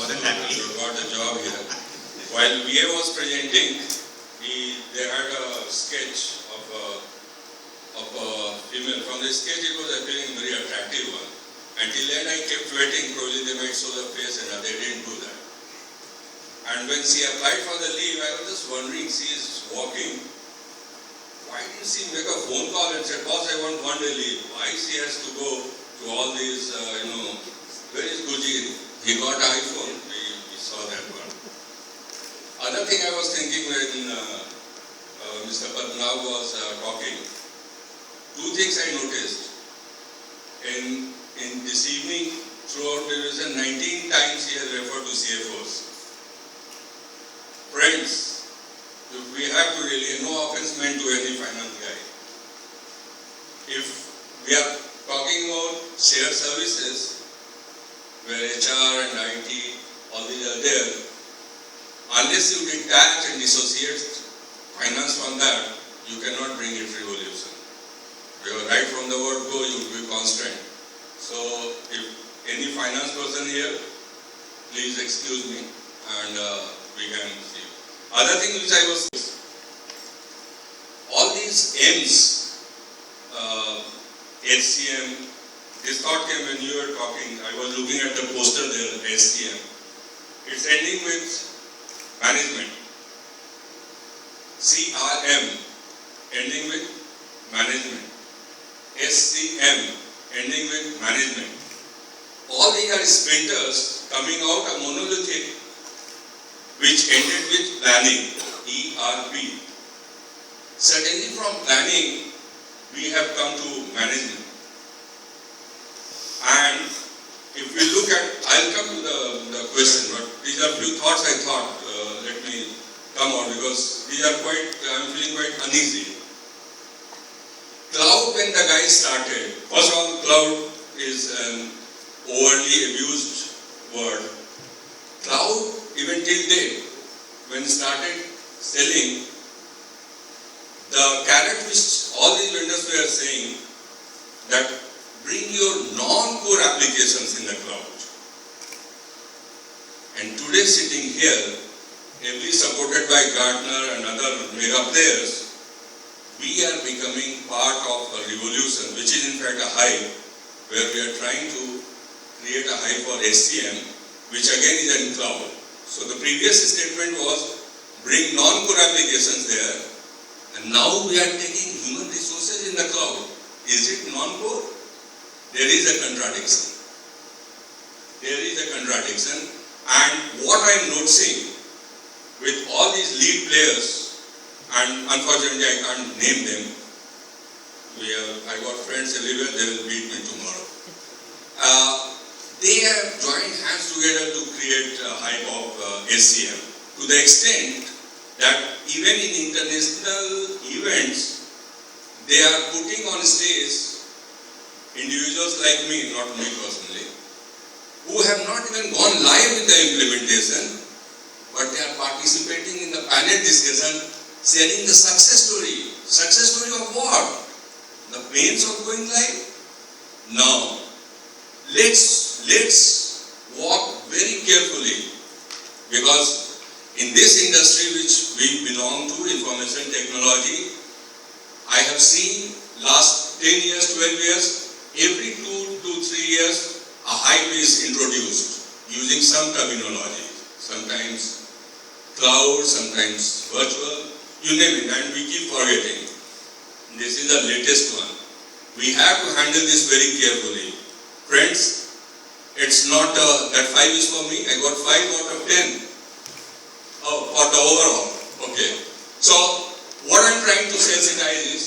more than happy. You got a job here. While VA was presenting, they had a sketch of a female. From the sketch, it was appearing a very attractive one. Until then, I kept waiting. Probably they might show the face, and they didn't do that. And when she applied for the leave, I was just wondering, she is walking. Why didn't she make a phone call and said, "Boss, I want 1 day leave"? Why she has to go to all these, where is Gujit? He got an iPhone. We saw that one. Other thing I was thinking when Mr. Padmanabh was talking, two things I noticed. In this evening, throughout the revision, 19 times he has referred to CFOs. Friends, we have to really, no offense meant to any finance guy. If we are talking about shared services, where HR and IT, all these are there, unless you detach and dissociate finance from that, you cannot bring it revolution. Because right from the word go, you will be constant. So, if any finance person here, please excuse me, and we can see. Other thing which I was, all these M's, HCM, this thought came when you were talking. I was looking at the poster there, HCM. It's ending with management. CRM, ending with management. SCM, ending with management. All these are splinters coming out of monolithic, which ended with planning, ERP. Certainly from planning, we have come to management. And if we look at, I'll come to the question, but these are few thoughts I thought, let me come on, because these are quite, I'm feeling quite uneasy. Cloud, when the guy started, first of all, cloud is an overly abused word. Cloud, even till date, when started selling, the carrot which all these vendors were saying, that bring your non-core applications in the cloud. And today sitting here, heavily supported by Gartner and other mega players, we are becoming part of a revolution, which is in fact a hype, where we are trying to create a hype for SCM, which again is in cloud. So the previous statement was, bring non-core applications there, and now we are taking human resources in the cloud. Is it non-core? There is a contradiction. There is a contradiction. And what I am noticing with all these lead players, and unfortunately I can't name them, I got friends everywhere, they will beat me tomorrow. They have joined hands together to create a hype of SCM, to the extent that even in international events, they are putting on stage individuals like me, not me personally, who have not even gone live with the implementation, but they are participating in the panel discussion, sharing the success story. Success story of what? The pains of going live? Now, let's walk very carefully, because in this industry which we belong to, information technology, I have seen last 10 years, 12 years, every 2 to 3 years, a hype is introduced using some terminology. Sometimes cloud, sometimes virtual, you name it, and we keep forgetting. This is the latest one. We have to handle this very carefully. Friends, it's not that 5 is for me, I got 5 out of 10. Oh, for the overall. Okay. So, what I'm trying to sensitize is,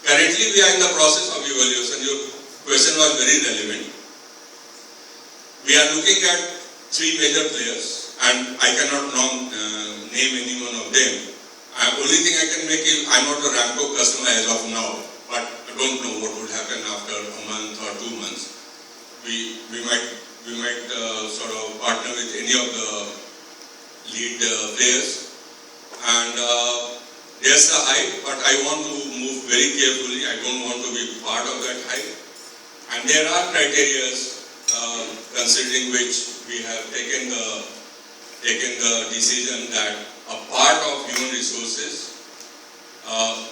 currently we are in the process of evaluation. Your question was very relevant. We are looking at 3 major players, and I cannot name any one of them. Only thing I can make is, I'm not a Ramco customer as of now, but I don't know what would happen after a month or 2 months. We might sort of partner with any of the lead players, and there's the hype, but I want to move very carefully. I don't want to be part of that hype. And there are criteria considering which we have taken the decision that a part of human resources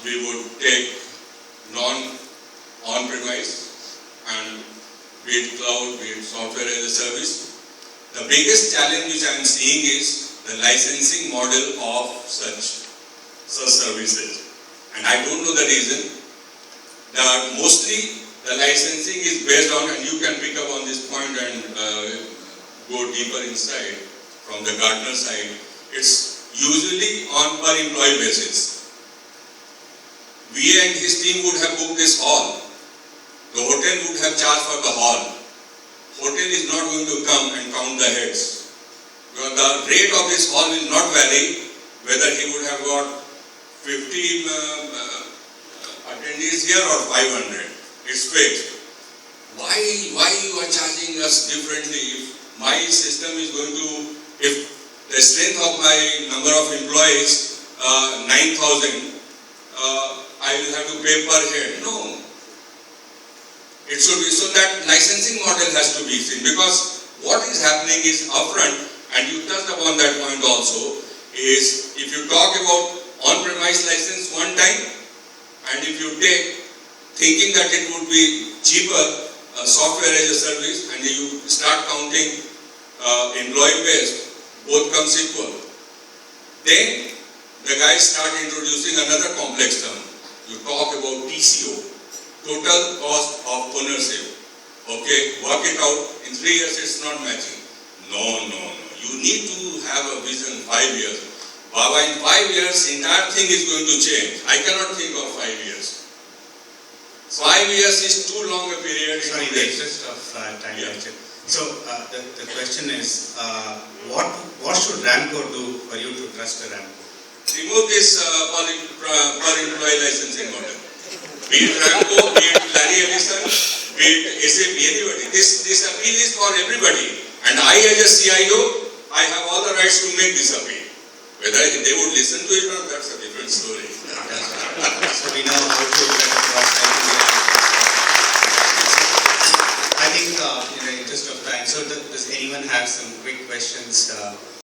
we would take on-premise and be it cloud, be it software as a service. The biggest challenge which I am seeing is the licensing model of such services. And I don't know the reason. Mostly the licensing is based on, and you can pick up on this point and go deeper inside from the Gartner side, it's usually on per employee basis. VA and his team would have booked this hall. The hotel would have charged for the hall. Hotel is not going to come and count the heads. Because the rate of this hall will not vary whether he would have got 50 attendees here or 500. It's fixed. Why you are charging us differently if my system is going to, if the strength of my number of employees 9,000, I will have to pay per head. No. It should be, so that licensing model has to be seen, because what is happening is upfront, and you touched upon that point also, is if you talk about on-premise license one time, and if you take, thinking that it would be cheaper, software as a service, and you start counting employee-based, both comes equal. Then the guys start introducing another complex term. You talk about TCO. Total cost of ownership. Okay, work it out. In 3 years, it's not matching. No. You need to have a vision 5 years. Baba, in 5 years, entire thing is going to change. I cannot think of 5 years. 5 years is too long a period. Sorry, the interest of time. Yeah. So the question is, what should Ramco do for you to trust a Ramco? Remove this per employee licensing model. Be it Ramco, be it Larry Ellison, be it SAP, anybody. This appeal is for everybody. And I as a CIO, I have all the rights to make this appeal. Whether they would listen to it or not, that's a different story. So we know how to